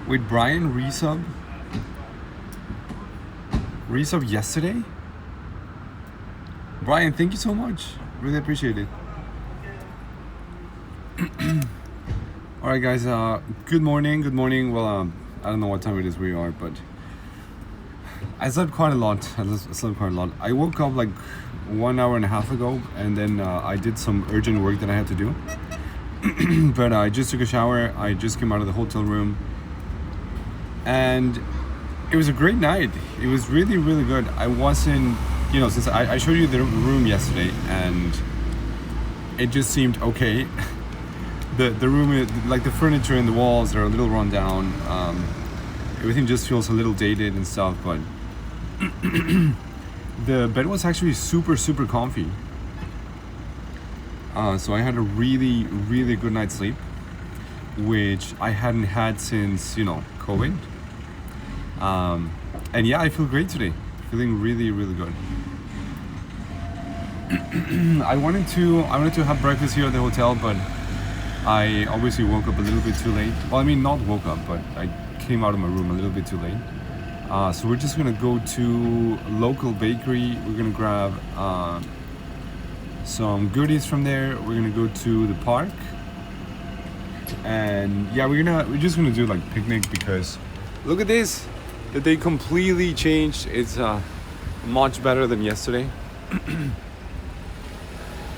With Brian resub yesterday. Brian, thank you so much. Really appreciate it. All right, guys. Good morning. Good morning. Well, I don't know what time it is where you are, but I slept quite a lot. I woke up like 1 hour and a half ago, and then I did some urgent work that I had to do. But I just took a shower. I just came out of the hotel room, and it was a great night. It was really, really good. I wasn't, since I showed you the room yesterday, and it just seemed okay. The room, like the furniture and the walls are a little run down. Everything just feels a little dated and stuff, but the bed was actually super, super comfy. So I had a really, really good night's sleep, which I hadn't had since, COVID. And yeah, I feel great today. Feeling really, really good. I wanted to have breakfast here at the hotel, but I obviously woke up a little bit too late. Well, I mean, not woke up, but I came out of my room a little bit too late. So we're just gonna go to local bakery. We're gonna grab some goodies from there. We're gonna go to the park, and yeah, we're just gonna do like picnic, because look at this. The day completely changed. It's much better than yesterday.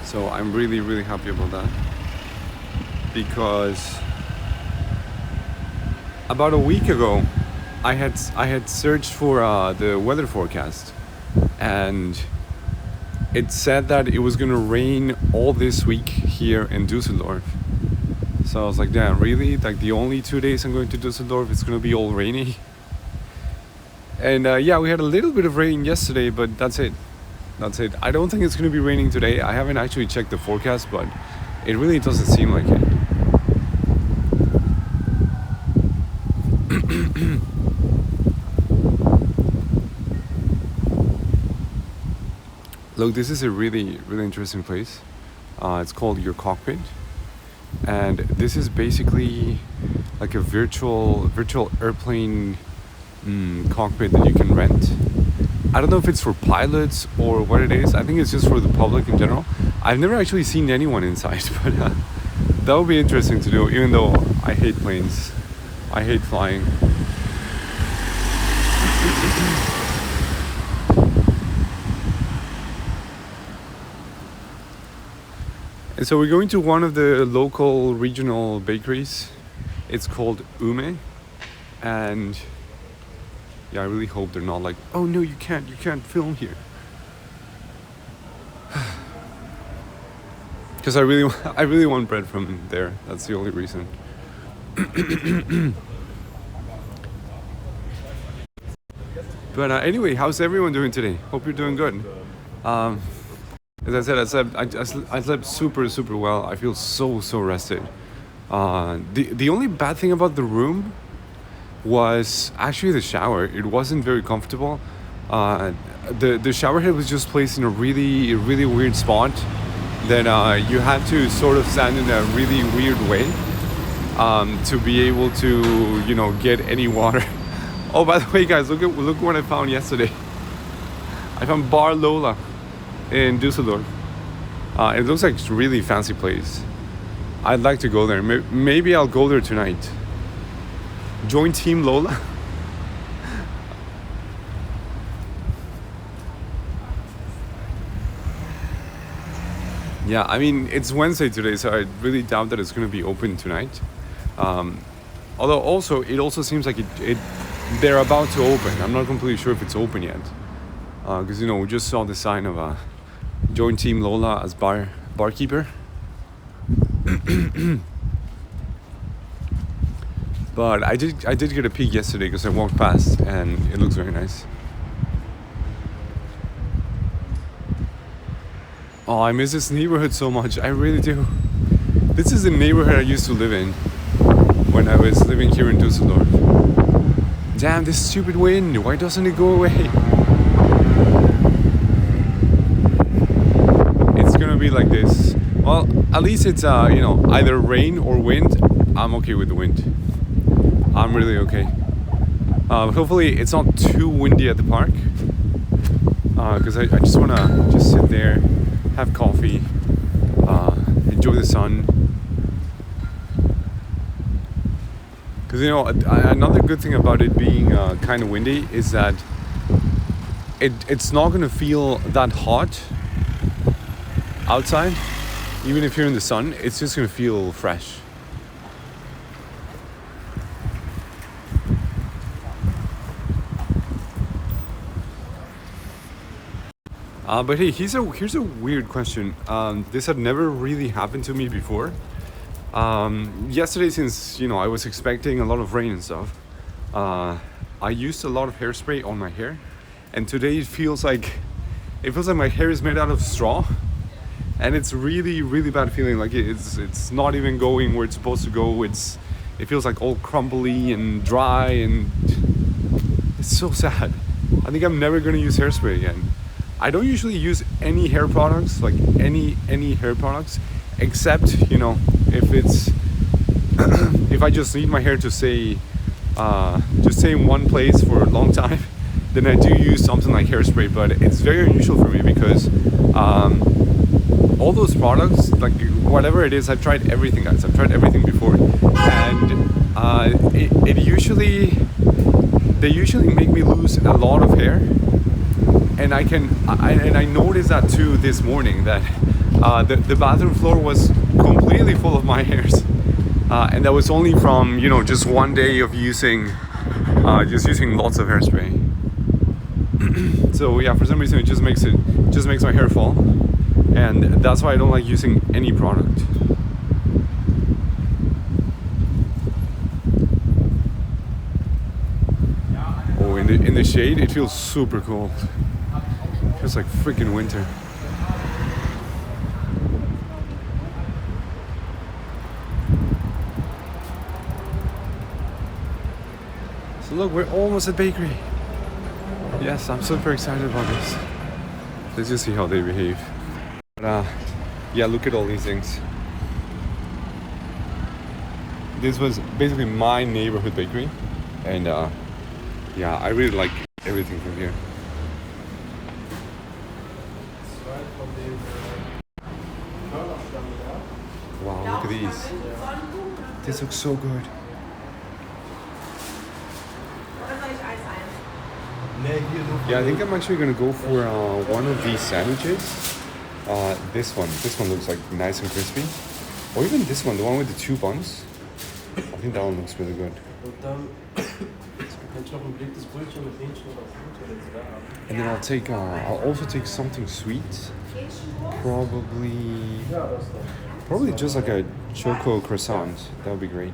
So I'm really, really happy about that, because about a week ago I had searched for the weather forecast, and it said that it was gonna rain all this week here in Düsseldorf. So I was like, damn, really? Like the only 2 days I'm going to Düsseldorf, it's gonna be all rainy? And yeah, we had a little bit of rain yesterday, but that's it. I don't think it's gonna be raining today. I haven't actually checked the forecast, but it really doesn't seem like it. Look, this is a really, really interesting place. It's called Your Cockpit, and this is basically like a virtual airplane cockpit that you can rent. I don't know if it's for pilots or what it is. I think it's just for the public in general. I've never actually seen anyone inside, but that would be interesting to do, even though I hate planes. I hate flying. And so we're going to one of the local regional bakeries. It's called Ume. And yeah, I really hope they're not like, oh no, you can't film here. Because I really want bread from there. That's the only reason. But anyway, how's everyone doing today? Hope you're doing good. As I said, I slept super, super well. I feel so rested. The only bad thing about the room was actually the shower. It wasn't very comfortable. The shower head was just placed in a really, really weird spot. Then you had to sort of stand in a really weird way to be able to, get any water. Oh, by the way, guys, look what I found yesterday. I found Bar Lola in Düsseldorf. It looks like it's a really fancy place. I'd like to go there. Maybe I'll go there tonight. Join Team Lola. Yeah, I mean, it's Wednesday today, so I really doubt that it's going to be open tonight. Although it also seems like they're about to open. I'm not completely sure if it's open yet. because we just saw the sign of join Team Lola as barkeeper. But I did get a peek yesterday because I walked past and it looks very nice. Oh, I miss this neighborhood so much. I really do. This is the neighborhood I used to live in when I was living here in Düsseldorf. Damn, this stupid wind. Why doesn't it go away? It's gonna be like this. Well, at least it's either rain or wind. I'm okay with the wind. I'm really okay. Hopefully it's not too windy at the park. Because I just wanna just sit there, have coffee, enjoy the sun. Because another good thing about it being kind of windy is that it's not gonna feel that hot outside. Even if you're in the sun, it's just gonna feel fresh. But hey, here's a weird question. This had never really happened to me before. Yesterday, since I was expecting a lot of rain and stuff, I used a lot of hairspray on my hair, and today it feels like my hair is made out of straw, and it's really, really bad feeling. Like it's not even going where it's supposed to go. It feels like all crumbly and dry, and it's so sad. I think I'm never gonna use hairspray again. I don't usually use any hair products, like any hair products, except if it's if I just need my hair to stay in one place for a long time, then I do use something like hairspray. But it's very unusual for me because all those products, like whatever it is, I've tried everything, guys. I've tried everything before, and they usually make me lose a lot of hair. And I noticed that too this morning, that the bathroom floor was completely full of my hairs, and that was only from just one day of using lots of hairspray. So yeah, for some reason it just makes my hair fall, and that's why I don't like using any product. Oh, in the shade it feels super cold. It's like freaking winter. So look, we're almost at bakery. Yes, I'm super excited about this. Let's just see how they behave. But yeah, look at all these things. This was basically my neighborhood bakery, and yeah, I really like everything from here. Wow, look at these. This looks so good. Yeah, I think I'm actually gonna go for one of these sandwiches. This one looks like nice and crispy. Or even this one, the one with the 2 buns. I think that one looks really good. And then I'll also take something sweet. Probably just like a choco croissant. That would be great.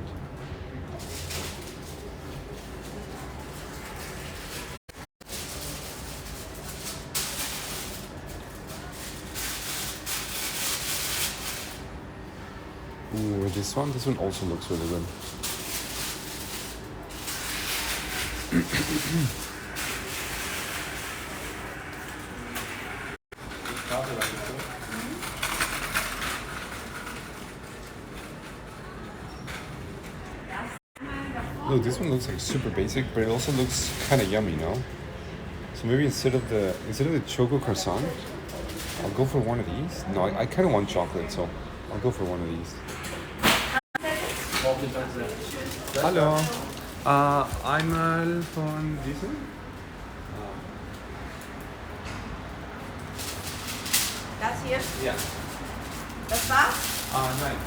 Ooh, this one also looks really good. Look, this one looks like super basic, but it also looks kind of yummy, no? So maybe instead of the choco croissant, I'll go for one of these. No, I kind of want chocolate, so I'll go for one of these. Hallo, einmal von diesem? Das hier? Ja. Das war's? Nein.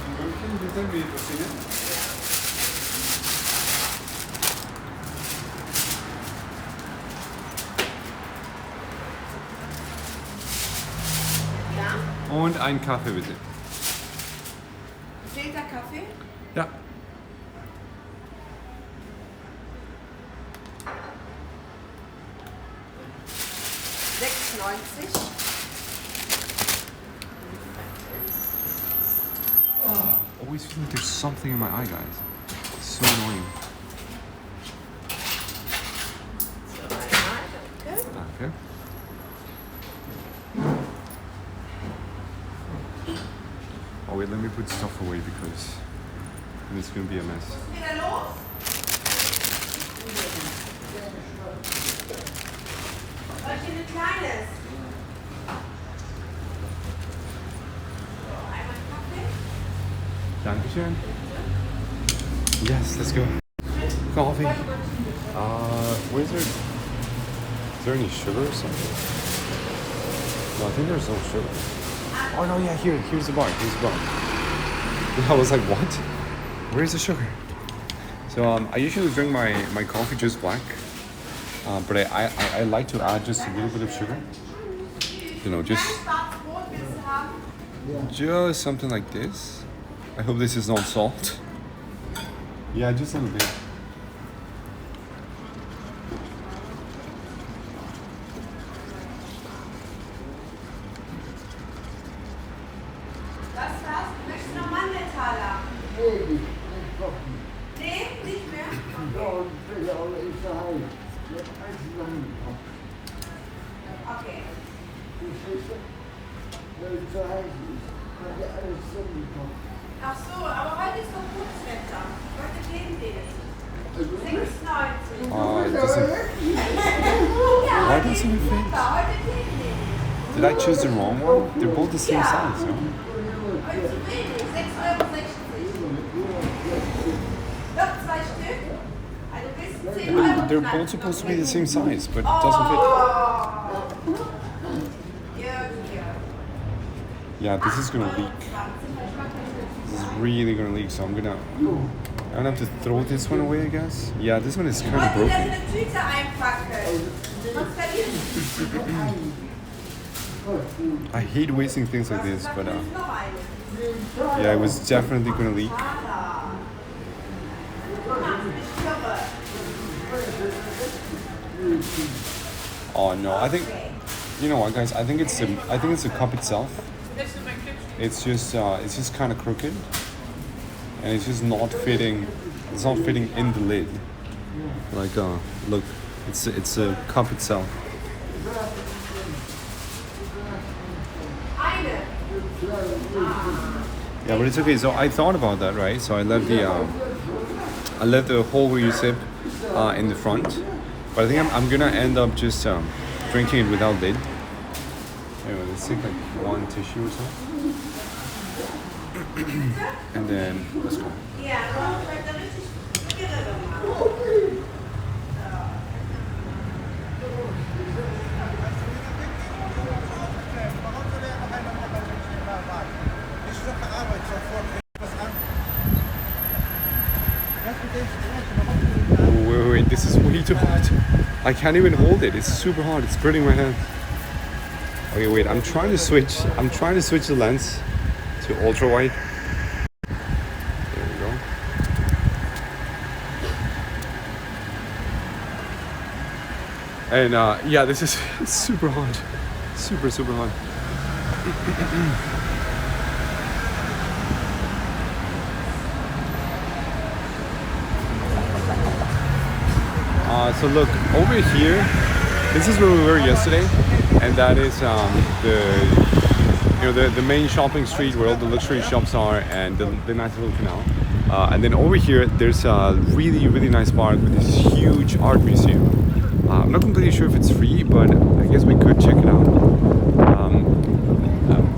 In München sind wir passiert. Und einen Kaffee bitte. Fehlt der Kaffee? Ja. Always feel like there's something in my eye, guys. It's so annoying. Okay. Oh wait, let me put stuff away because it's gonna be a mess. Wieder los? Soll ich dir ein kleines? So, einmal Kaffee. Dankeschön. Yes, let's go. Coffee. Where's there? Is there any sugar or something? No, I think there's no sugar. Oh no, yeah, here's the bar. Here's the bar. I was like, what? Where's the sugar? So I usually drink my coffee just black, but I like to add just a little bit of sugar. You know, just something like this. I hope this is not salt. Yeah, just a little bit. Möchtest du noch Mandeltaler? Nee, nicht mehr? Okay. Ach so, aber heute ist doch gutes Wetter. Heute gehen wir. 96. Why doesn't it fit? Heute gehen wir. Did I choose the wrong one? They're both the same size, no? Heute zu wenig. 6,60 €. Noch 2 Stück. Also bis 10 Euro. They're both supposed to be the same size, but it doesn't fit. Yeah, this is gonna leak. This is really gonna leak, so I'm gonna have to throw this one away, I guess. Yeah, this one is kind of broken. eine Tüte einpacken. Sonst I hate wasting things like this, but noch eine. yeah, it was definitely gonna leak. Oh no, I think, you know what, guys? I think it's the cup itself. It's just kind of crooked, and it's just not fitting. It's not fitting in the lid. Like, look, it's a cup itself. Yeah, but it's okay. So I thought about that, right? So I left the hole where you sip in the front, but I think I'm gonna end up just drinking it without lid. Anyway, let's take like one tissue or so, and then let's go. Oh, wait, this is way too hot. I can't even hold it. It's super hot. It's burning my hand. Okay, wait. I'm trying to switch the lens to ultra wide. There we go. And yeah, this is it's super hot. Super hot. So look, over here, this is where we were yesterday, and that is the main shopping street where all the luxury shops are, and the nice little canal. And then over here, there's a really nice park with this huge art museum. I'm not completely sure if it's free, but I guess we could check it out.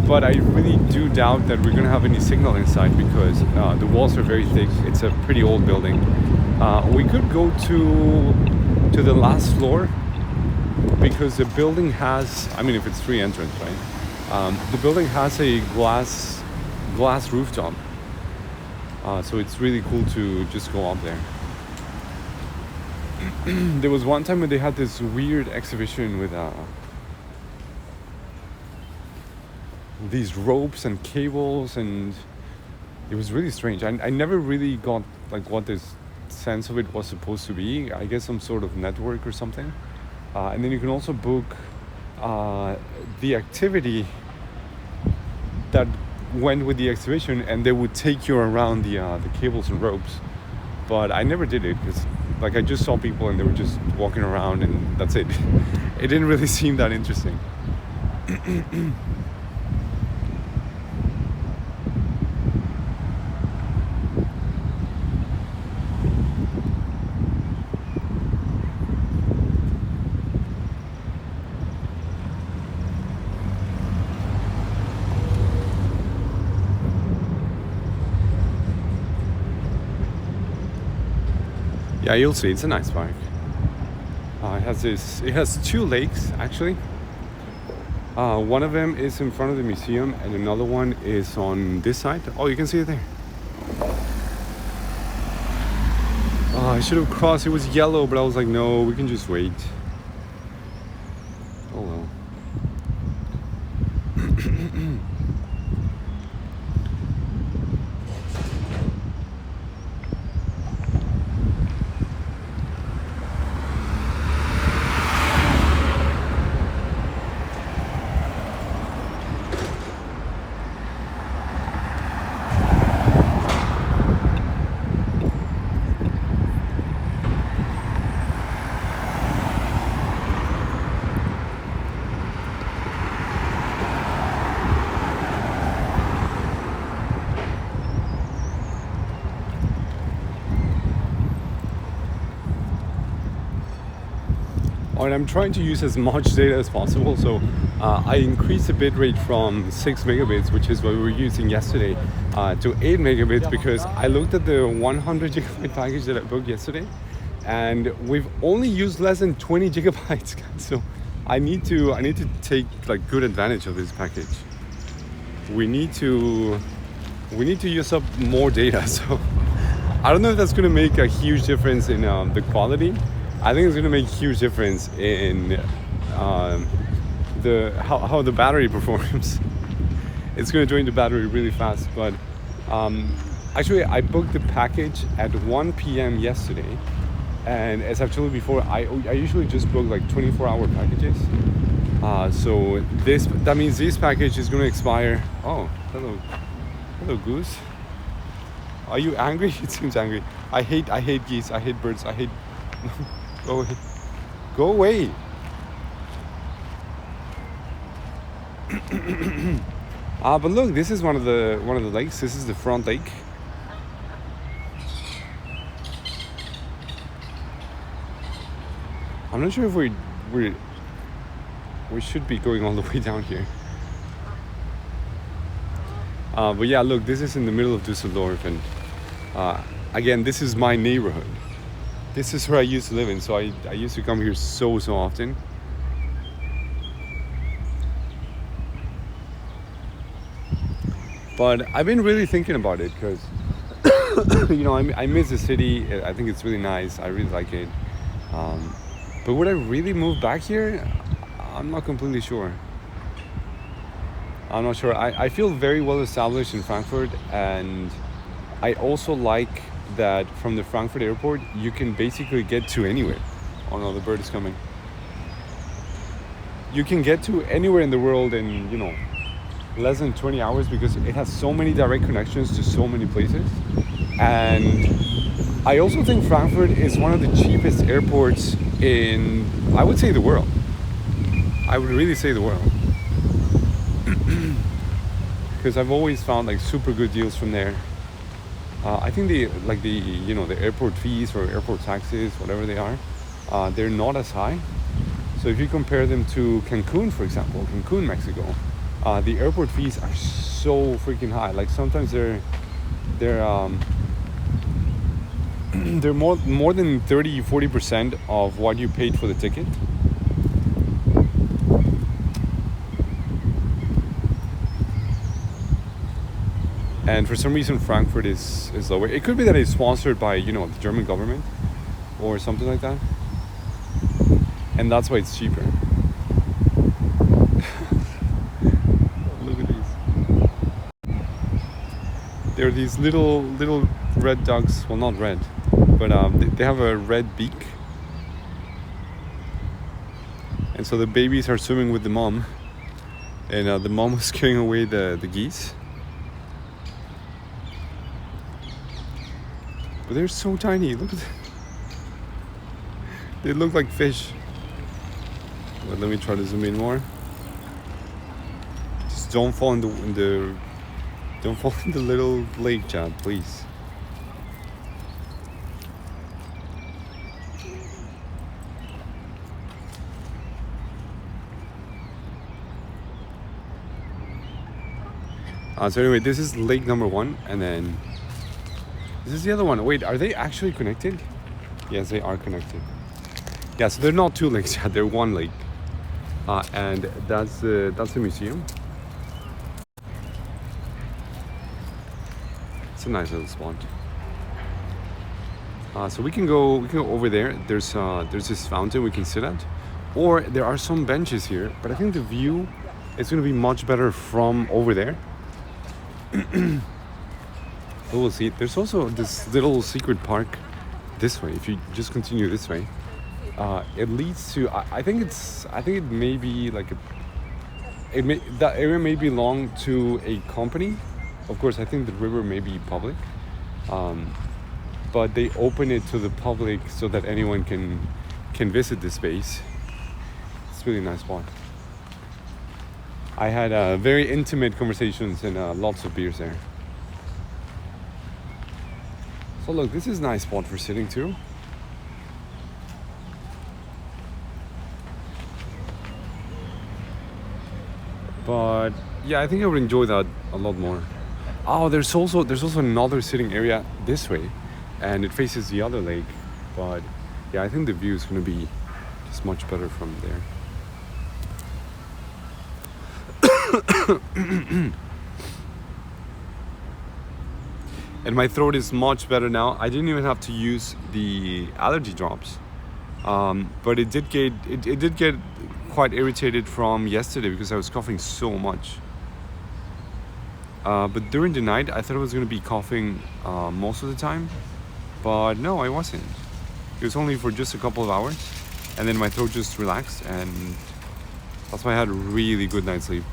But I really do doubt that we're gonna have any signal inside because the walls are very thick. It's a pretty old building. We could go to the last floor because the building has, I mean, if it's free entrance, right? The building has a glass rooftop. So it's really cool to just go up there. There was one time when they had this weird exhibition with these ropes and cables, and it was really strange. I never really got like what this sense of it was supposed to be. I guess some sort of network or something. And then you can also book the activity that went with the exhibition, and they would take you around the cables and ropes. But I never did it because like I just saw people and they were just walking around and that's it. It didn't really seem that interesting. Yeah, you'll see. It's a nice park. It has two lakes actually. One of them is in front of the museum, and another one is on this side. Oh, you can see it there. I should have crossed. It was yellow, but I was like, no, we can just wait. Oh well. And I'm trying to use as much data as possible, so I increased the bitrate from 6 megabits, which is what we were using yesterday, to 8 megabits because I looked at the 100 gigabyte package that I booked yesterday, and we've only used less than 20 gigabytes, guys. So I need to take like good advantage of this package. We need to use up more data. So I don't know if that's going to make a huge difference in the quality. I think it's going to make a huge difference in how the battery performs. It's going to drain the battery really fast. But actually, I booked the package at 1 p.m. yesterday, and as I've told you before, I usually just book like 24-hour packages. So that means this package is going to expire. Oh, hello, goose. Are you angry? It seems angry. I hate geese. I hate birds. I hate. Go away. Go away. But look, this is one of the lakes. This is the front lake. I'm not sure if we should be going all the way down here. But yeah, look, this is in the middle of Düsseldorf, and again, this is my neighborhood. This is where I used to live in, so I used to come here so often. But I've been really thinking about it because, I miss the city. I think it's really nice. I really like it. But would I really move back here? I'm not completely sure. I'm not sure. I feel very well established in Frankfurt, and I also like that from the Frankfurt airport you can basically get to anywhere. Oh no, the bird is coming. You can get to anywhere in the world in less than 20 hours because it has so many direct connections to so many places. And I also think Frankfurt is one of the cheapest airports in, I would say, the world. I would really say the world. Because I've always found like super good deals from there. I think the airport fees or airport taxes, whatever they are, they're not as high. So if you compare them to Cancun, for example, Cancun, Mexico, the airport fees are so freaking high. Like sometimes they're more than 30-40% of what you paid for the ticket. And for some reason, Frankfurt is lower. It could be that it's sponsored by, the German government or something like that. And that's why it's cheaper. Look at these. There are these little red ducks. Well, not red, but they have a red beak, and so the babies are swimming with the mom, and the mom was scaring away the geese. But they're so tiny. Look at them. They look like fish. But let me try to zoom in more. Just don't fall in the don't fall in the little lake, Chad, please. So anyway, this is lake number 1, and then this is the other one. Wait, are they actually connected? Yes, they are connected. Yeah, so they're not 2 lakes, yeah, they're 1 lake. And that's the museum. It's a nice little spot. So we can go over there. There's this fountain we can sit at, or there are some benches here. But I think the view is going to be much better from over there. So we'll see. There's also this little secret park this way. If you just continue this way, it leads to. I think it may be like that area may belong to a company. Of course, I think the river may be public, but they open it to the public so that anyone can visit the space. It's a really nice spot. I had very intimate conversations and lots of beers there. So look, this is a nice spot for sitting too. But yeah, I think I would enjoy that a lot more. Oh, there's also another sitting area this way, and it faces the other lake. But yeah, I think the view is going to be just much better from there. And my throat is much better now. I didn't even have to use the allergy drops, but it did get quite irritated from yesterday because I was coughing so much. But during the night, I thought I was going to be coughing most of the time, but no, I wasn't. It was only for just a couple of hours, and then my throat just relaxed, and that's why I had a really good night's sleep.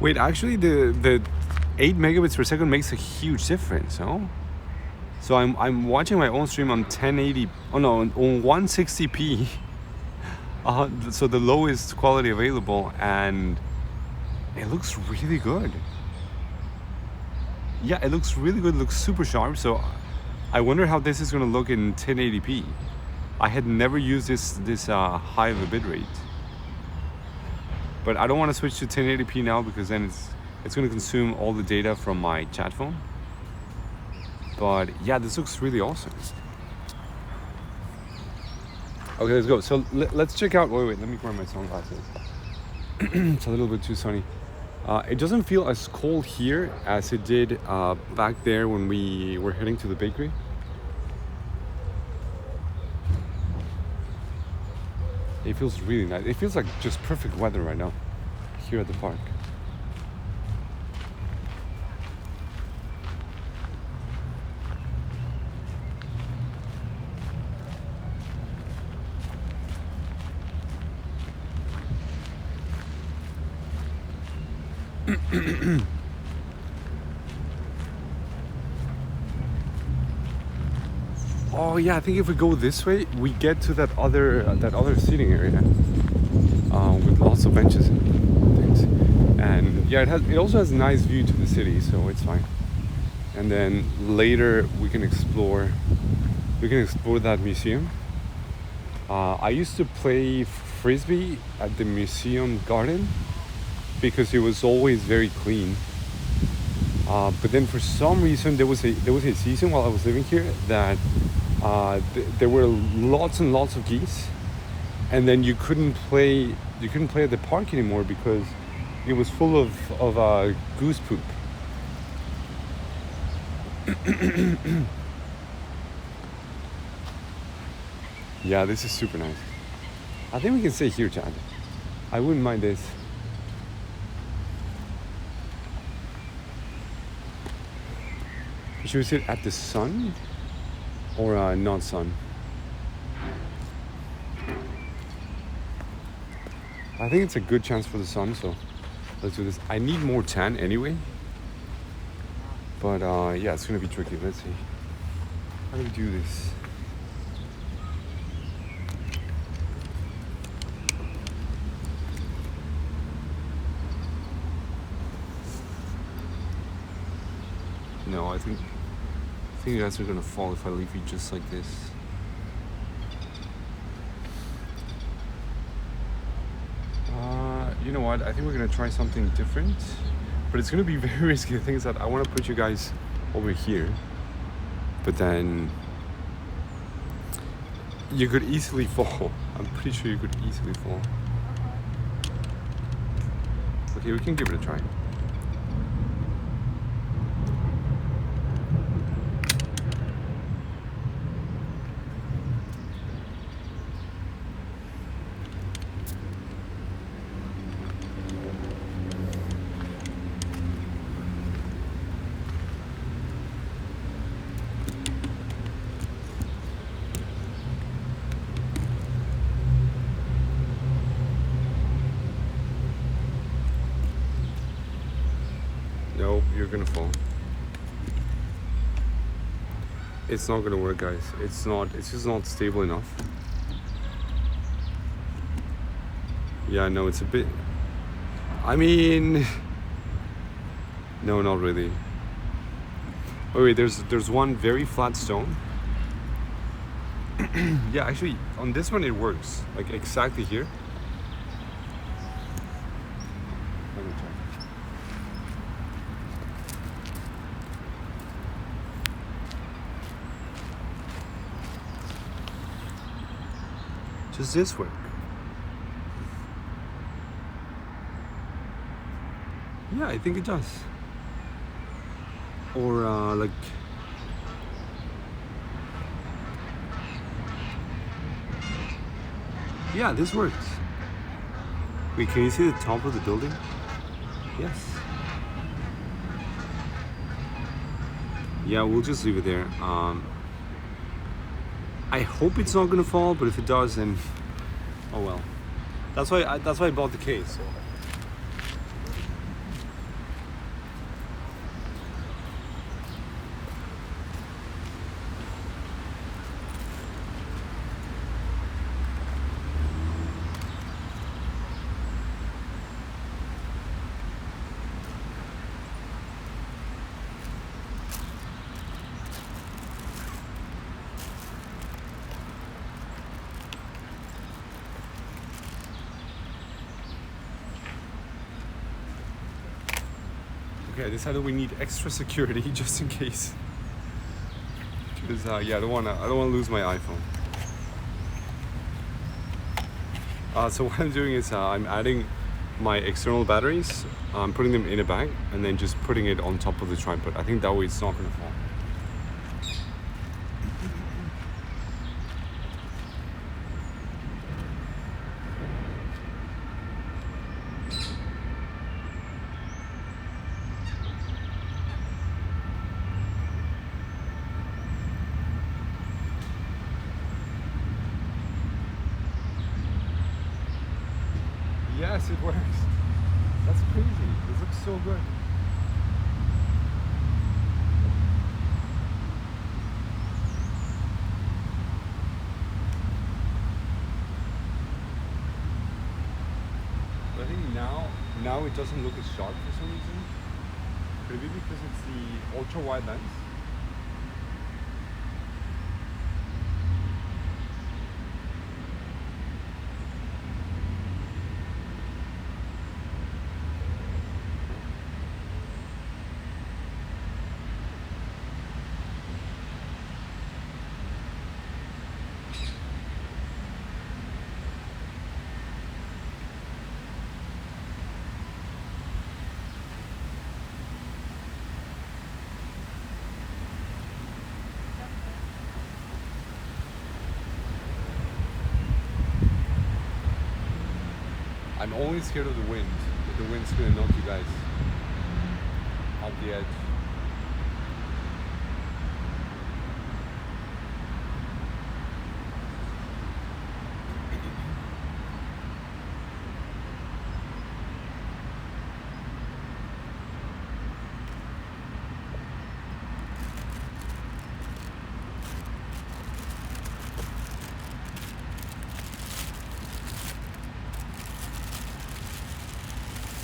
Wait, actually, the 8 megabits per second makes a huge difference, no? So I'm watching my own stream on 1080. Oh no, on 160p. So the lowest quality available, and it looks really good. Yeah, it looks really good. It looks super sharp. So I wonder how this is gonna look in 1080p. I had never used this high of a bit rate. But I don't want to switch to 1080p now because then it's going to consume all the data from my chat phone. But yeah, this looks really awesome. Okay, let's go. So let's check out. Wait, let me wear my sunglasses. It's a little bit too sunny. It doesn't feel as cold here as it did back there when we were heading to the bakery. It feels really nice. It feels like just perfect weather right now here at the park. Oh yeah, I think if we go this way, we get to that other seating area with lots of benches and things. And yeah, it also has a nice view to the city, so it's fine. And then later we can explore that museum. I used to play frisbee at the museum garden because it was always very clean. But then for some reason there was a season while I was living here that there were lots and lots of geese, and then you couldn't play at the park anymore because It was full of goose poop. Yeah, this is super nice. I think we can stay here, Chad. I wouldn't mind this. Should we sit at the sun or not sun? I think it's a good chance for the sun, so let's do this. I need more tan anyway. But yeah, it's gonna be tricky. Let's see. How do we do this? No, I think you guys are gonna fall if I leave you just like this. You know what? I think we're gonna try something different, but it's gonna be very risky. The thing is that I want to put you guys over here, but then you could easily fall. I'm pretty sure you could easily fall. Okay, we can give it a try. Nope, you're gonna fall. It's not gonna work, guys. It's just not stable enough. Yeah, no, it's a bit, I mean, no, not really. Oh wait, there's one very flat stone. Yeah, actually, on this one it works. Like exactly here. Let me check. Does this work? Yeah, I think it does. Or like, yeah, this works. Wait, can you see the top of the building? Yes. Yeah, we'll just leave it there. I hope it's not gonna fall, but if it does, then oh well. That's why I bought the case. So. Okay, I decided we need extra security just in case. Because yeah, I don't wanna lose my iPhone. So what I'm doing is I'm adding my external batteries. I'm putting them in a bag and then just putting it on top of the tripod. I think that way it's not gonna fall. Yes, it works. That's crazy. This looks so good. But I think now it doesn't look as sharp for some reason. Could it be because it's the ultra wide lens? I'm only scared of the wind. That the wind's gonna knock you guys off the edge.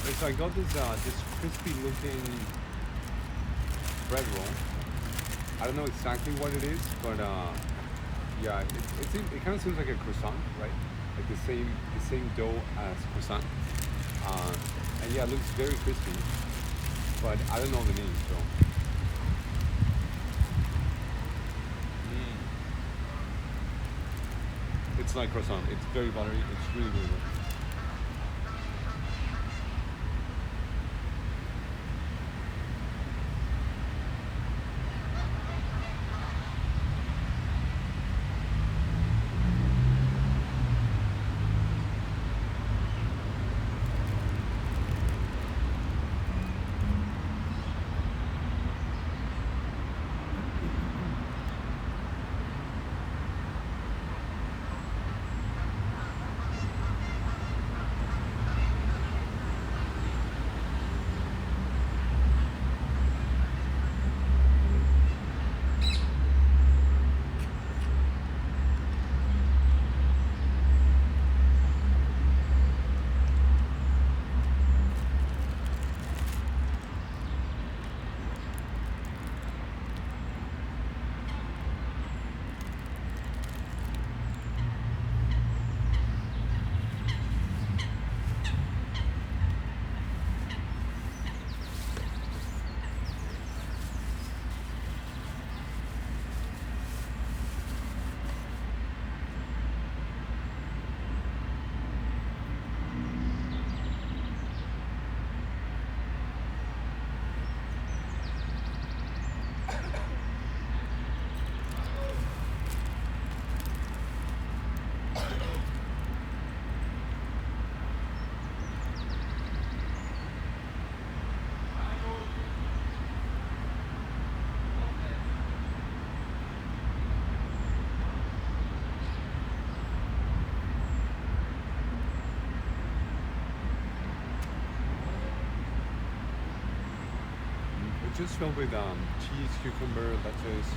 Okay, so I got this crispy looking bread roll. I don't know exactly what it is, but yeah, it kind of seems like a croissant, right? Like the same dough as croissant. And yeah, it looks very crispy, but I don't know the name, so. It's like croissant. It's very buttery. It's really, really good. Just filled with cheese, cucumber, lettuce,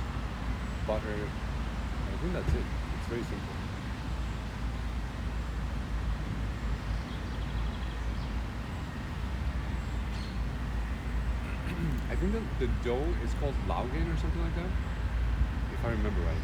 butter. I think that's it. It's very simple. I think that the dough is called laugen or something like that, if I remember right.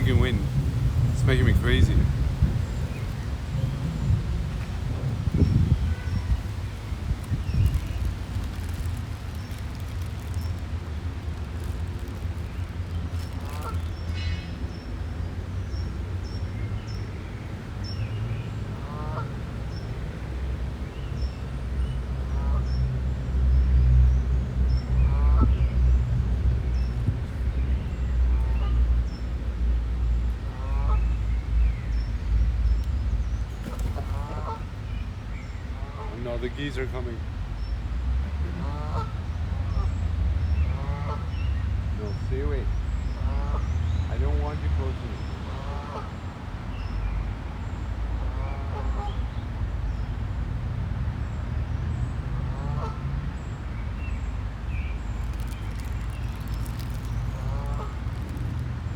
freaking wind. It's making me crazy. No, the geese are coming. No, stay away. I don't want you close to me.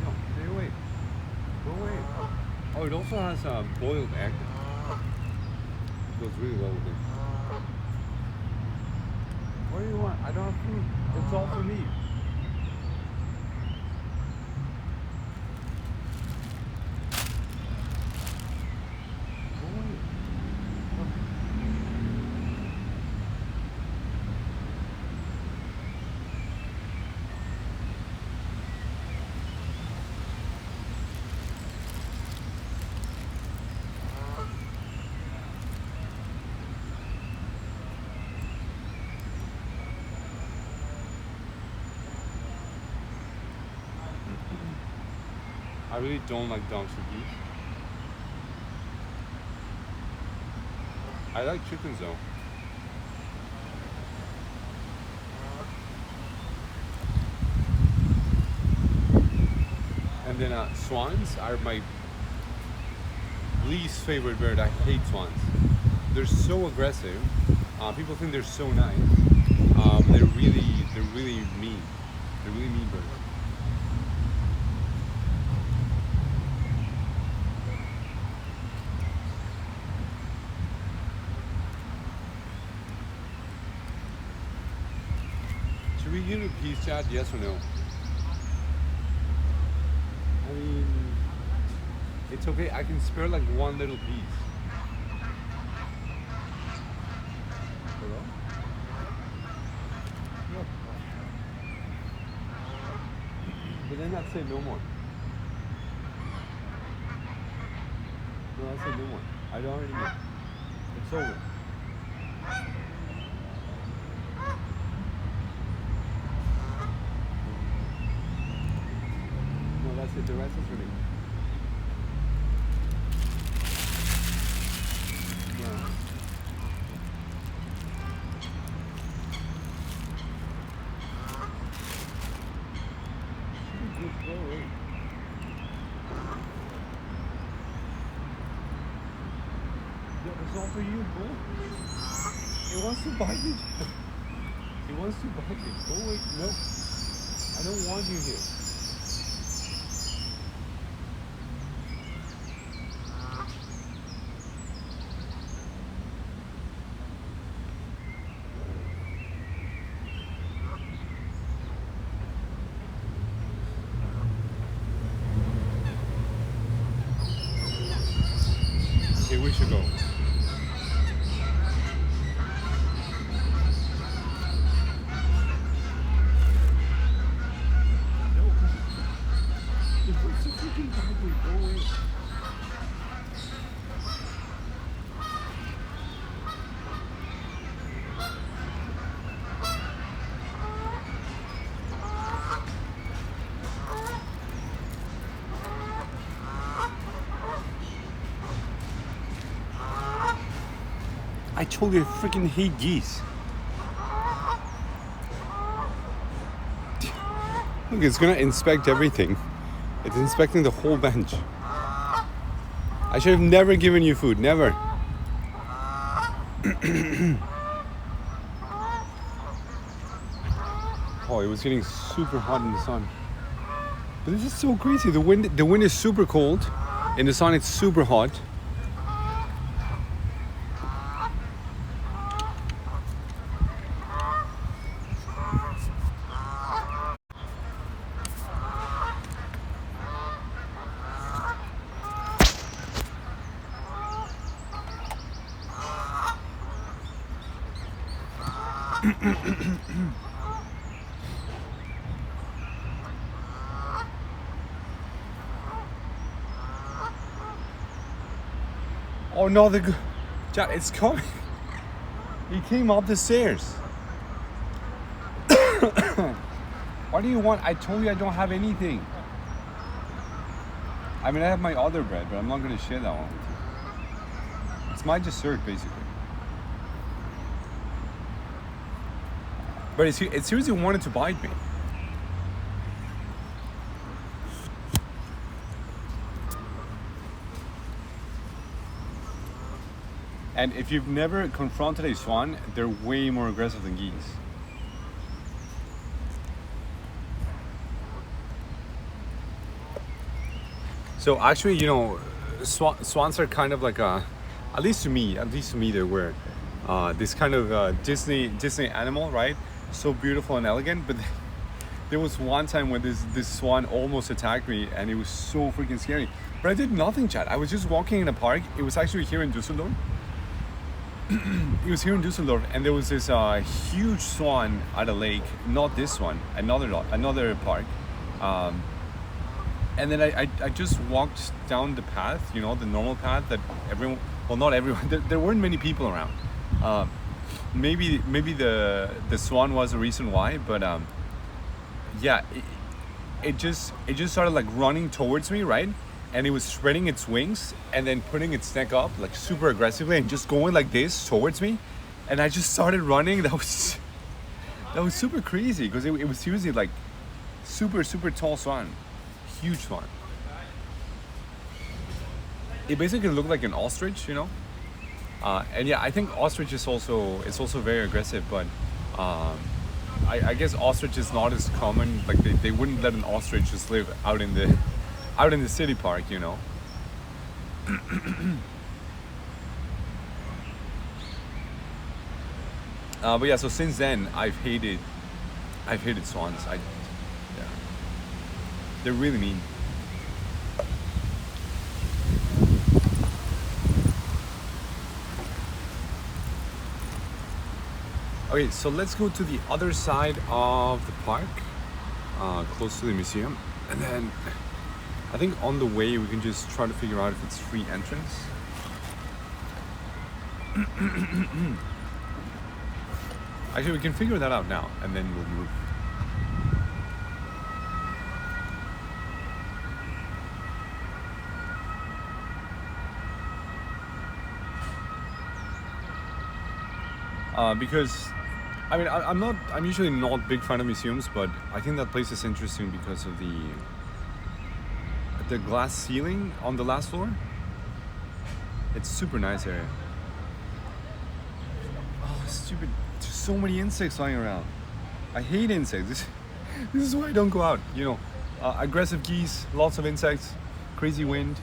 No, stay away. Go away. Oh, it also has a boiled egg. Goes really well with it. What do you want? I don't have food. It's all for me. Go away. I really don't like dogs or geese. I like chickens though. And then swans are my least favorite bird. I hate swans. They're so aggressive. People think they're so nice. They're really mean. They're really mean birds. Should we give a peace chat? Yes or no? I mean, it's okay. I can spare like one little piece. Hello? Look. But then I'd say no more. No, I'd say no more. I don't already know. It's over. No, that's it. The rest is for me. No. Just go away. It's all for you, bro. It wants to bite you. It wants to bite you. Go away. No. I don't want you here. Okay, we should go. I told you I freaking hate geese. Look, it's gonna inspect everything. It's inspecting the whole bench. I should have never given you food, never. Oh, it was getting super hot in the sun. But this is so crazy. The wind is super cold. In the sun, it's super hot. Oh no, Chad, it's coming. He came up the stairs. What do you want? I told you I don't have anything. I mean, I have my other bread, but I'm not gonna share that one with you. It's my dessert, basically. But it seriously wanted to bite me. And if you've never confronted a swan, they're way more aggressive than geese. So actually, you know, swans are kind of like at least to me, they were this kind of Disney animal, right? So beautiful and elegant. But there was one time when this swan almost attacked me, and it was so freaking scary. But I did nothing, Chad. I was just walking in a park. It was actually here in Düsseldorf. It was here in Düsseldorf, and there was this huge swan at a lake. Not this one, another park. And then I just walked down the path, you know, the normal path that everyone, well, not everyone, there weren't many people around. Maybe the swan was the reason why, but yeah, it just started like running towards me, right? And it was spreading its wings and then putting its neck up like super aggressively and just going like this towards me. And I just started running. That was super crazy because it was seriously like super tall swan, huge swan. It basically looked like an ostrich, you know. And yeah, I think ostrich is also very aggressive, but I guess ostrich is not as common. Like they wouldn't let an ostrich just live out in the city park, you know. But yeah, so since then I've hated swans. Yeah, they're really mean. Okay, so let's go to the other side of the park, close to the museum, and then I think on the way we can just try to figure out if it's free entrance. Actually, we can figure that out now, and then we'll move. Because, I mean, I'm usually not a big fan of museums, but I think that place is interesting because of the glass ceiling on the last floor. It's super nice area. Oh, stupid. There's so many insects flying around. I hate insects. This is why I don't go out. You know, aggressive geese, lots of insects, crazy wind.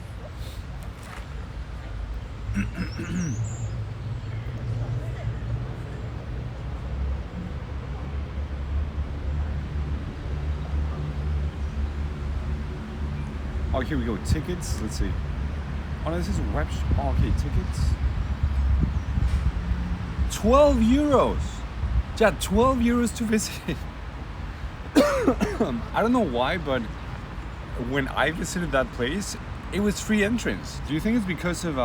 Oh, here we go. Tickets. Let's see. Oh, no, this is a web. Oh, okay, tickets. 12 euros. Yeah, 12 euros to visit. I don't know why, but when I visited that place, it was free entrance. Do you think it's because of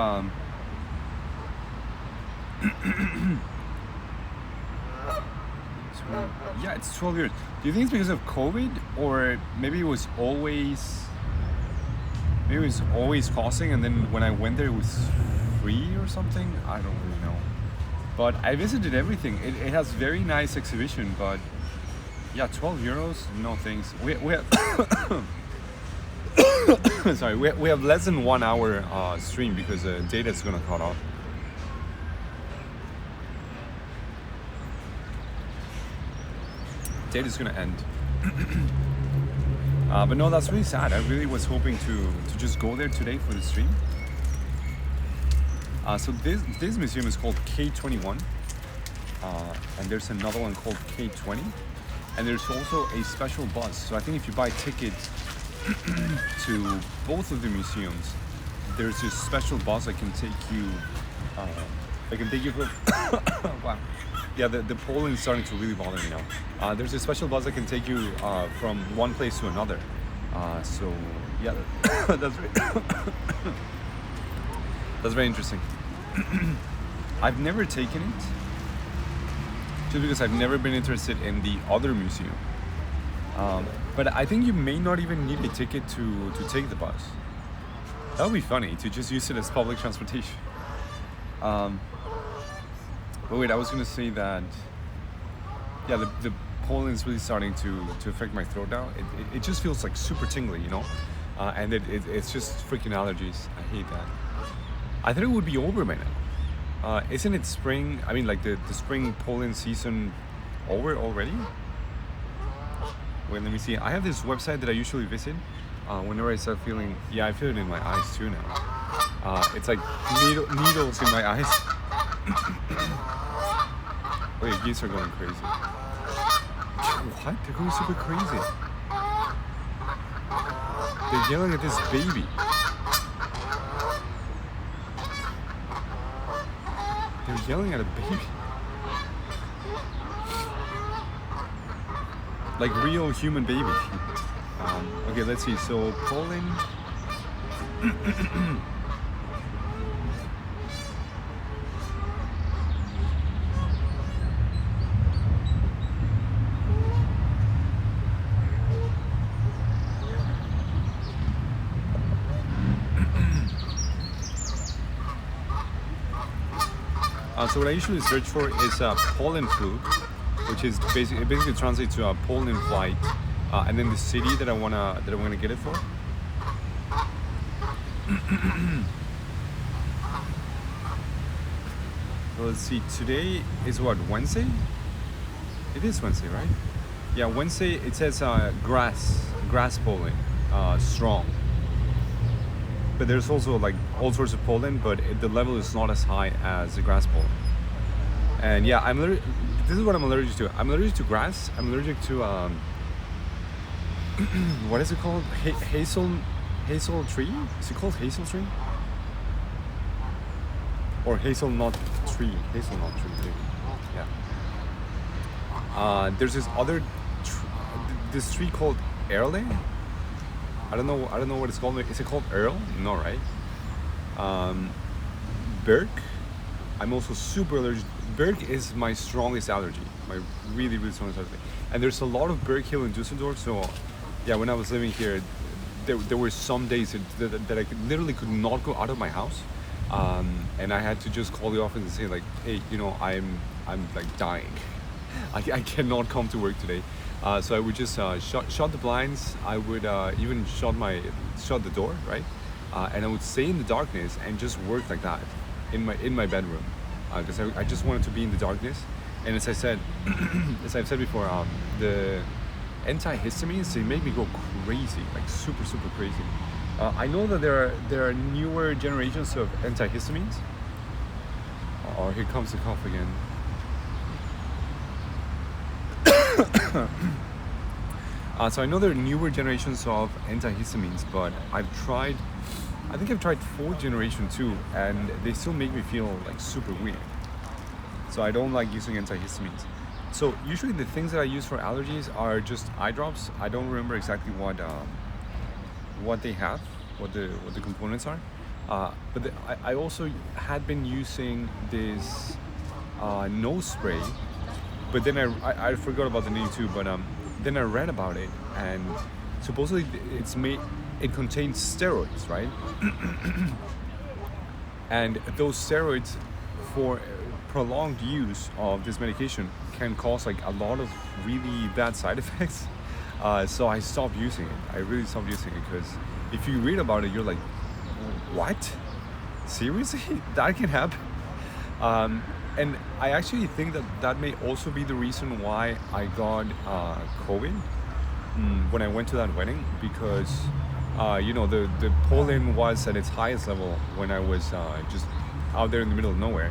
yeah, it's 12 euros. Do you think it's because of COVID, or maybe it was always costing, and then when I went there it was free or something? I don't really know. But I visited everything. It has very nice exhibition, but yeah, 12 euros, no thanks. We have sorry, we have less than 1 hour stream because the data is gonna cut off. Data's gonna end. But no, that's really sad. I really was hoping to just go there today for the stream. So this museum is called K21, and there's another one called K20, and there's also a special bus. So I think if you buy tickets to both of the museums, there's this special bus that can take you. From wow. Yeah, the pollen's starting to really bother me now. There's a special bus that can take you from one place to another. So yeah, that's very, that's very interesting. I've never taken it just because I've never been interested in the other museum. But I think you may not even need a ticket to take the bus. That would be funny to just use it as public transportation. But wait, I was gonna say that, yeah, the pollen is really starting to affect my throat now. It just feels like super tingly, you know? And it's just freaking allergies. I hate that. I thought it would be over by now. Isn't it spring? I mean, like the spring pollen season over already? Wait, let me see. I have this website that I usually visit whenever I start feeling, yeah, I feel it in my eyes too now. It's like needles in my eyes. Wait, geese are going crazy. What? They're going super crazy. They're yelling at this baby. They're yelling at a baby. Like real human baby. Okay, let's see. So pollen. So what I usually search for is pollen flu, which is basically translates to a pollen flight, and then the city that I wanna get it for. So let's see. Today is what, Wednesday? It is Wednesday, right? Yeah, Wednesday. It says grass pollen, strong. But there's also like all sorts of pollen, but the level is not as high as the grass pollen. And yeah, this is what I'm allergic to. I'm allergic to grass. I'm allergic to what is it called? Hazel tree? Is it called hazel tree? Or hazelnut tree? Hazelnut tree. Maybe. Yeah. There's this other this tree called IRL. I don't know what it's called. Is it called Earl? No, right? Berg. I'm also super allergic. Berg is my strongest allergy. My really, really strongest allergy. And there's a lot of Berg Hill in Düsseldorf. So, yeah, when I was living here, there were some days that I literally could not go out of my house, and I had to just call the office and say like, hey, you know, I'm like dying. I cannot come to work today. So I would just shut the blinds. I would even shut the door, right? And I would stay in the darkness and just work like that in my bedroom, because I just wanted to be in the darkness. And as I said, as I've said before, the antihistamines, they make me go crazy, like super crazy. I know that there are newer generations of antihistamines. Oh, here comes the cough again. So I know there are newer generations of antihistamines, but I think I've tried 4th generation too, and they still make me feel like super weird. So I don't like using antihistamines. So usually the things that I use for allergies are just eye drops. I don't remember exactly what they have, what the components are. But I also had been using this nose spray, but then I forgot about the name too. But then I read about it, and supposedly it contains steroids, right? And those steroids, for prolonged use of this medication, can cause like a lot of really bad side effects. So I stopped using it. I really stopped using it because if you read about it, you're like, what? Seriously? That can happen? And I actually think that may also be the reason why I got COVID when I went to that wedding, because the pollen was at its highest level when I was just out there in the middle of nowhere,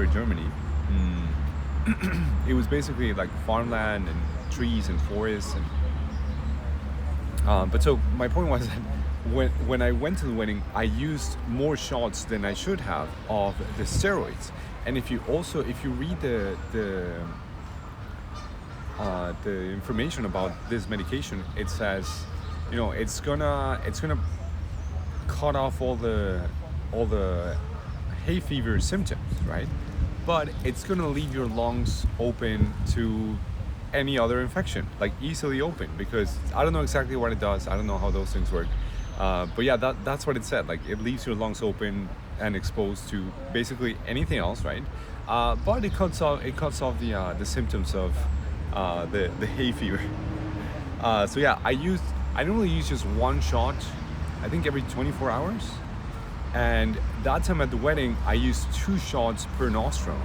Germany. It was basically like farmland and trees and forests, and but so my point was that when I went to the wedding, I used more shots than I should have of the steroids, And if you read the information about this medication, it says, it's gonna cut off all the hay fever symptoms, right? But it's gonna leave your lungs open to any other infection, like easily open, because I don't know exactly what it does. I don't know how those things work. But yeah, that's what it said. Like, it leaves your lungs open and exposed to basically anything else, right? But it cuts off the symptoms of the hay fever. So yeah, I normally use just one shot, I think every 24 hours. And that time at the wedding, I used 2 shots per nostril.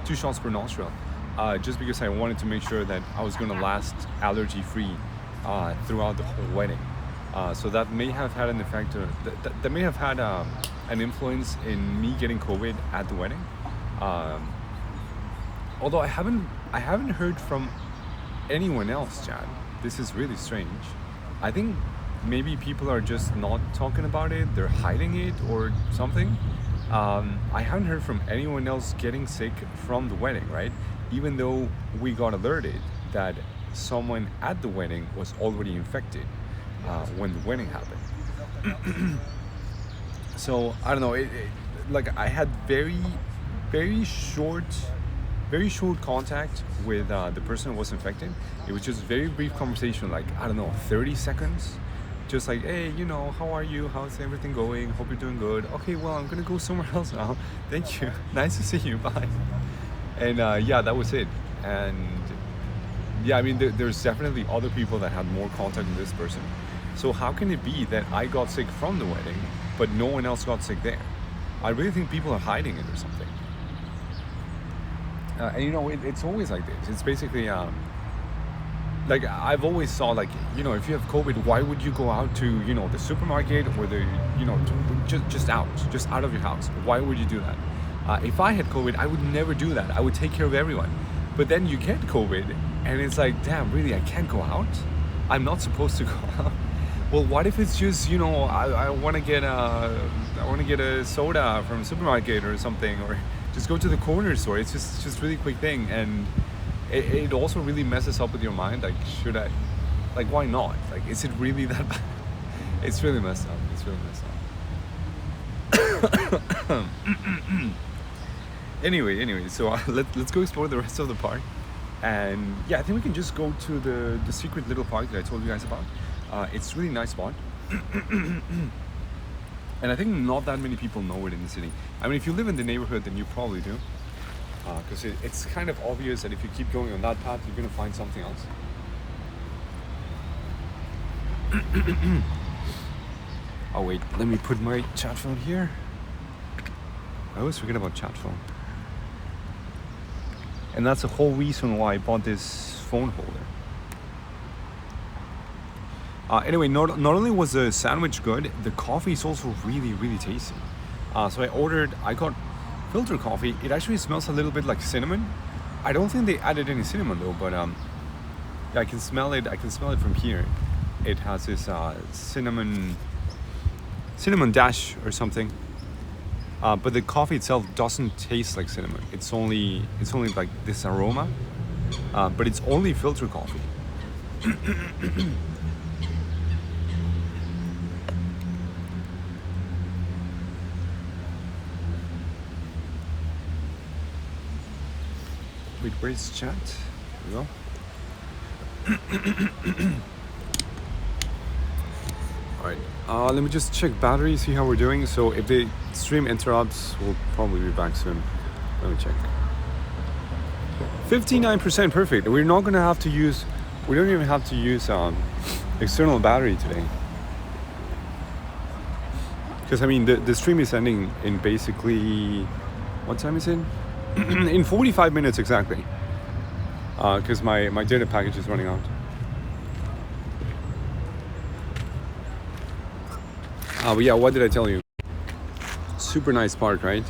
2 shots per nostril. Just because I wanted to make sure that I was going to last allergy-free throughout the whole wedding. So that may have had an effect, that may have had an influence in me getting COVID at the wedding. Although I haven't heard from anyone else, Chad. This is really strange. I think maybe people are just not talking about it, they're hiding it or something. I haven't heard from anyone else getting sick from the wedding, right? Even though we got alerted that someone at the wedding was already infected when the wedding happened. So I don't know, like I had very short contact with the person who was infected. It was just very brief conversation, like, I don't know, 30 seconds. Just like, hey, how are you? How's everything going? Hope you're doing good. Okay, well, I'm gonna go somewhere else now. Thank you. Nice to see you. Bye. And yeah, that was it. And yeah, I mean, there's definitely other people that had more contact with this person. So how can it be that I got sick from the wedding, but no one else got sick there? I really think people are hiding it or something. And it's always like this. It's basically like I've always thought, like, if you have COVID, why would you go out to the supermarket or the just out of your house? Why would you do that? If I had COVID, I would never do that. I would take care of everyone. But then you get COVID, and it's like, damn, really, I can't go out? I'm not supposed to go out? Well, what if it's just I want to get a soda from the supermarket or something, or just go to the corner store. It's just really quick thing, and it also really messes up with your mind. Like, should I? Like, why not? Like, is it really that bad? It's really messed up. It's really messed up. Anyway, so let's go explore the rest of the park. And yeah, I think we can just go to the secret little park that I told you guys about. It's a really nice spot. And I think not that many people know it in the city. I mean, if you live in the neighborhood, then you probably do. Because it's kind of obvious that if you keep going on that path, you're going to find something else. Oh wait, let me put my chat phone here. I always forget about chat phone. And that's the whole reason why I bought this phone holder. Anyway, not only was the sandwich good, the coffee is also really, really tasty. So I got filter coffee. It actually smells a little bit like cinnamon. I don't think they added any cinnamon though, but yeah, I can smell it. I can smell it from here. It has this cinnamon dash or something. But the coffee itself doesn't taste like cinnamon. It's only like this aroma. But it's only filter coffee. Wait, where's chat? Here we go. Alright, let me just check battery, see how we're doing. So if the stream interrupts, we'll probably be back soon. Let me check. 59% perfect. We're not gonna have to use, we don't even have to use external battery today. Because I mean, the stream is ending in basically, what time is it? In 45 minutes exactly. Because my data package is running out. But yeah, what did I tell you? Super nice park, right?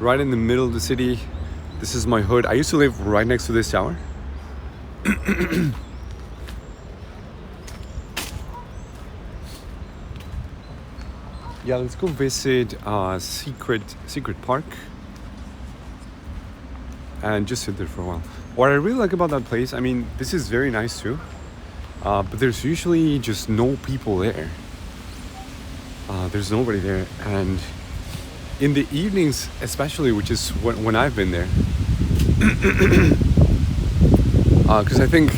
Right in the middle of the city. This is my hood. I used to live right next to this tower. Yeah, let's go visit Secret Park and just sit there for a while. What I really like about that place, I mean, this is very nice too, but there's usually just no people there. There's nobody there, and in the evenings, especially, which is when I've been there, because I think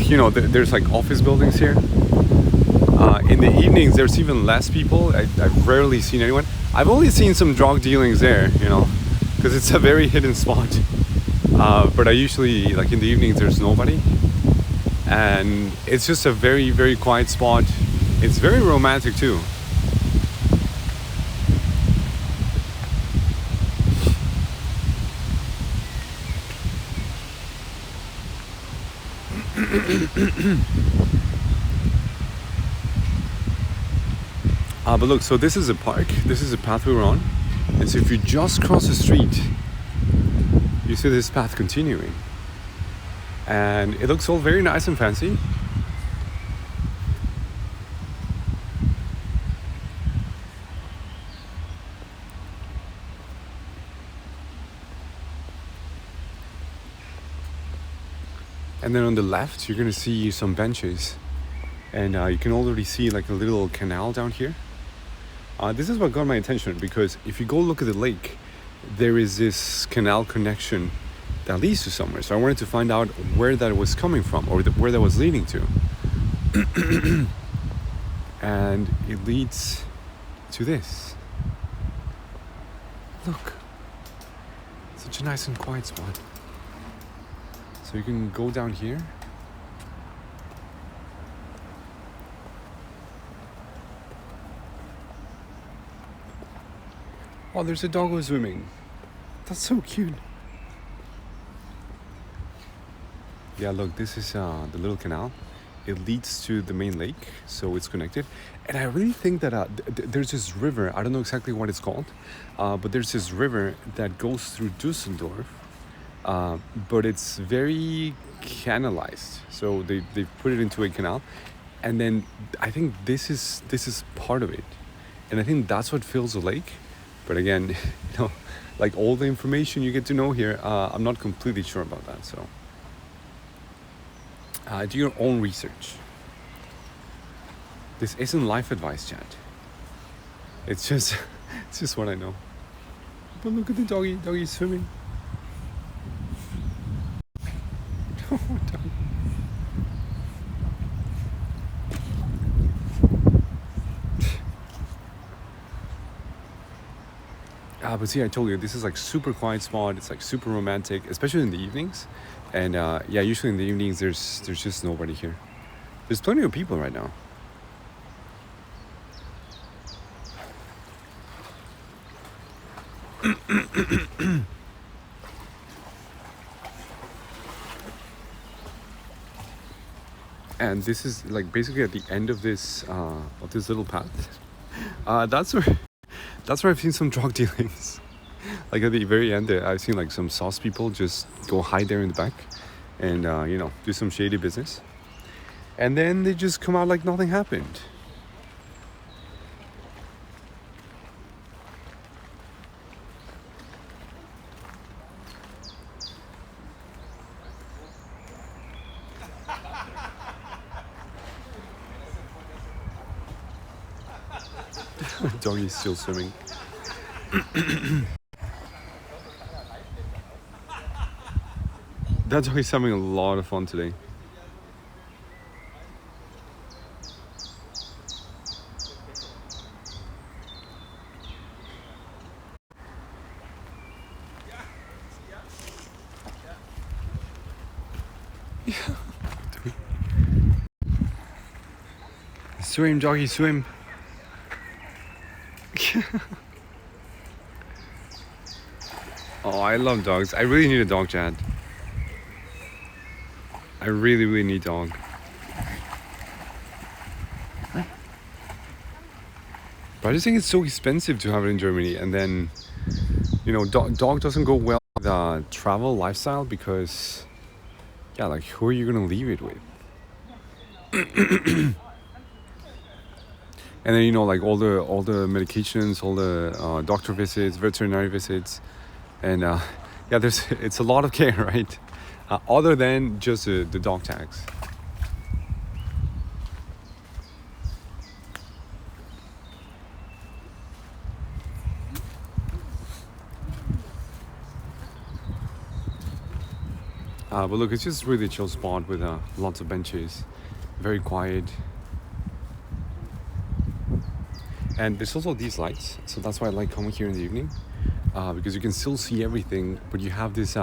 there's like office buildings here. In the evenings, there's even less people. I've rarely seen anyone. I've only seen some drug dealings there, because it's a very hidden spot. But I usually, like in the evenings, there's nobody. And it's just a very, very quiet spot. It's very romantic too. But look, so this is a park. This is a path we were on. And so if you just cross the street, you see this path continuing. And it looks all very nice and fancy. And then on the left, you're gonna see some benches. And you can already see like a little canal down here. This is what got my attention, because if you go look at the lake, there is this canal connection that leads to somewhere. So I wanted to find out where that was coming from, or where that was leading to. And it leads to this. Look, such a nice and quiet spot. So you can go down here. Oh, there's a doggo swimming. That's so cute. Yeah, look, this is the little canal. It leads to the main lake, so it's connected. And I really think that there's this river. I don't know exactly what it's called, but there's this river that goes through Düsseldorf. But it's very canalized, so they put it into a canal, and then I think this is part of it, and I think that's what fills the lake. But again, like all the information you get to know here, I'm not completely sure about that. So do your own research. This isn't life advice, chat. It's just what I know. But look at the doggy. Doggy's swimming. But see, I told you, this is like super quiet spot. It's like super romantic, especially in the evenings. And yeah, usually in the evenings, there's just nobody here. There's plenty of people right now. And this is like basically at the end of this little path. That's where I've seen some drug dealings. Like at the very end there, I've seen like some sauce people just go hide there in the back and do some shady business, and then they just come out like nothing happened. Doggy's still swimming. That doggy's having a lot of fun today. Swim, doggy, swim. Oh, I love dogs. I really need a dog, Chad. I really, really need a dog. But I just think it's so expensive to have it in Germany. And then, dog doesn't go well with the travel lifestyle because, yeah, like who are you going to leave it with? And then like all the medications, all the doctor visits, veterinary visits, and yeah, it's a lot of care, right? Other than just the dog tags. But look, it's just really chill spot with lots of benches, very quiet. And there's also these lights, so that's why I like coming here in the evening, because you can still see everything, but you have this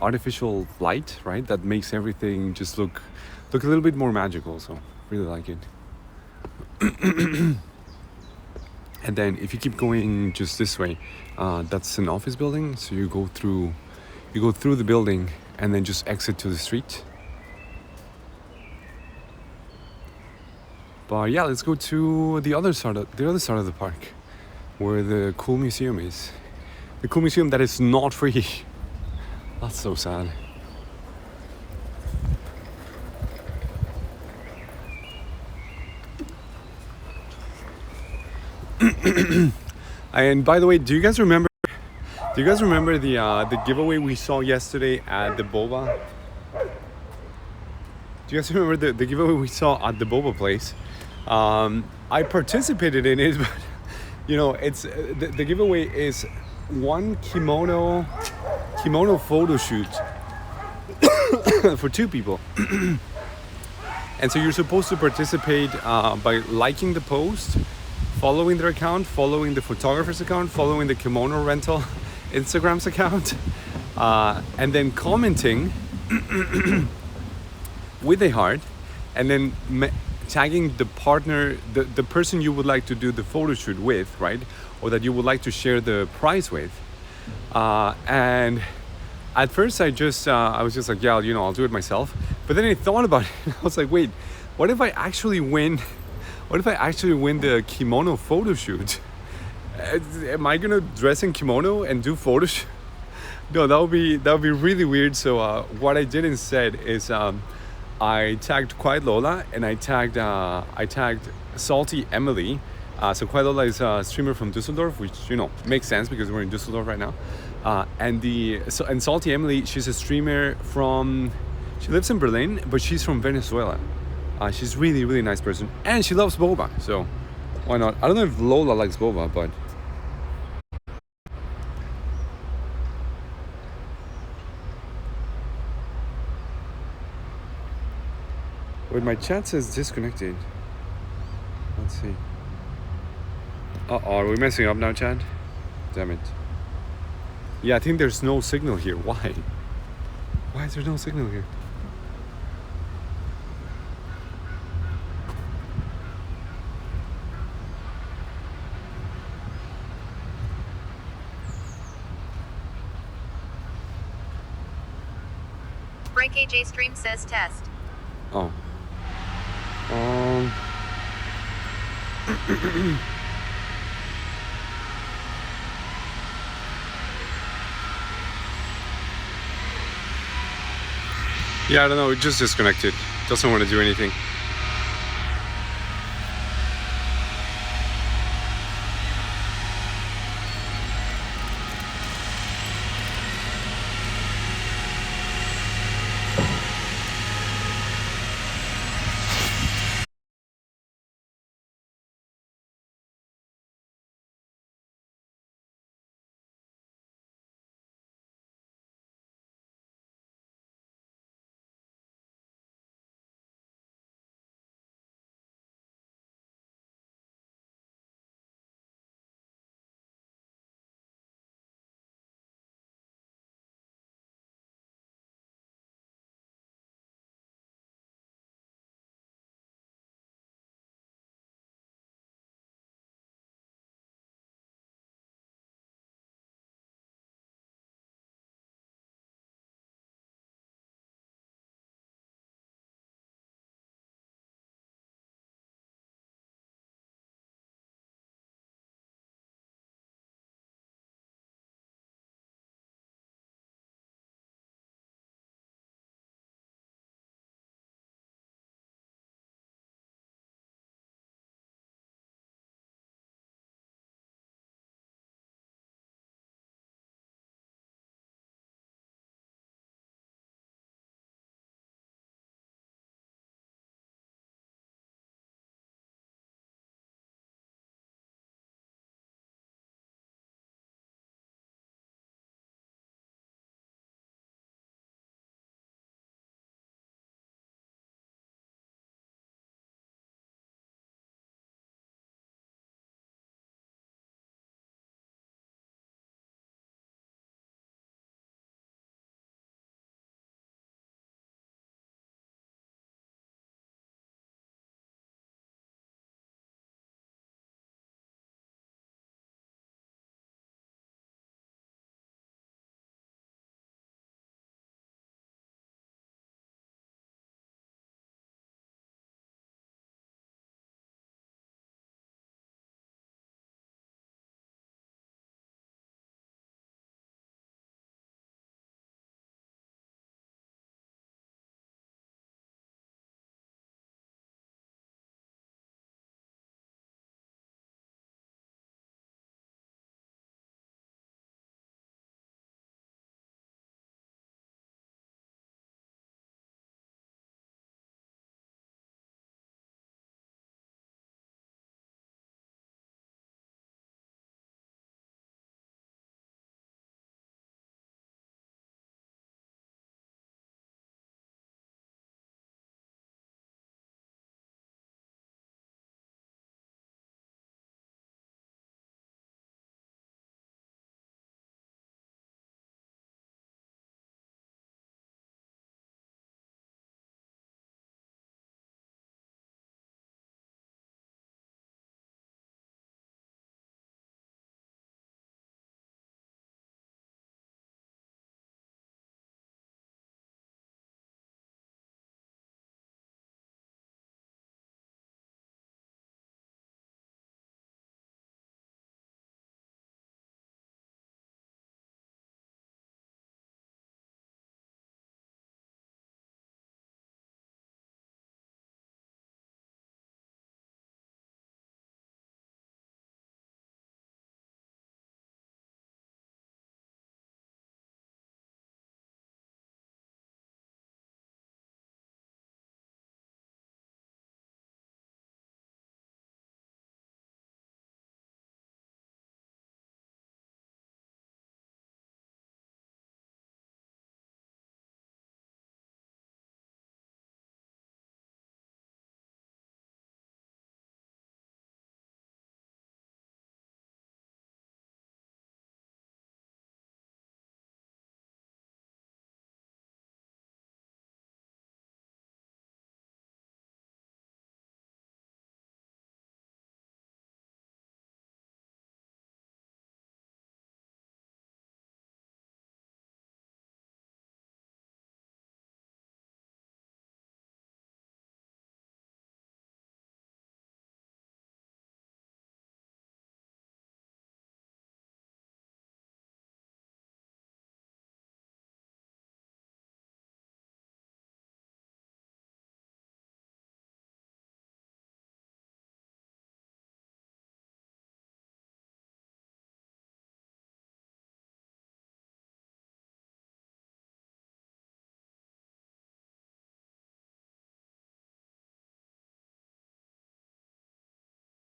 artificial light, right, that makes everything just look a little bit more magical. So really like it. And then if you keep going just this way, that's an office building. So you go through the building and then just exit to the street. But yeah, let's go to the other side of the park, where the cool museum is. The cool museum that is not free. That's so sad. And by the way, do you guys remember the giveaway we saw yesterday at the boba? Do you guys remember the giveaway we saw at the boba place? I participated in it, but it's the giveaway is one kimono photo shoot for 2 people. And so you're supposed to participate by liking the post, following their account, following the photographer's account, following the kimono rental Instagram's account, and then commenting with a heart, and then tagging the partner, the person you would like to do the photo shoot with, right? Or that you would like to share the prize with. And at first I was just like, yeah, I'll do it myself. But then I thought about it. I was like, wait, what if I actually win? What if I actually win the kimono photo shoot? Am I gonna dress in kimono and do photo shoot? No, that would be really weird. So what I did instead is I tagged Quiet Lola and I tagged Salty Emily. So Quiet Lola is a streamer from Düsseldorf, which makes sense because we're in Düsseldorf right now. And Salty Emily, she's a streamer she lives in Berlin, but she's from Venezuela. She's really, really nice person, and she loves boba. So why not? I don't know if Lola likes boba, but. Wait, my chat says disconnected. Let's see. Are we messing up now, chat? Damn it. Yeah, I think there's no signal here. Why? Why is there no signal here? Frank AJ stream says test. Oh. Yeah, I don't know. It just disconnected. Doesn't want to do anything.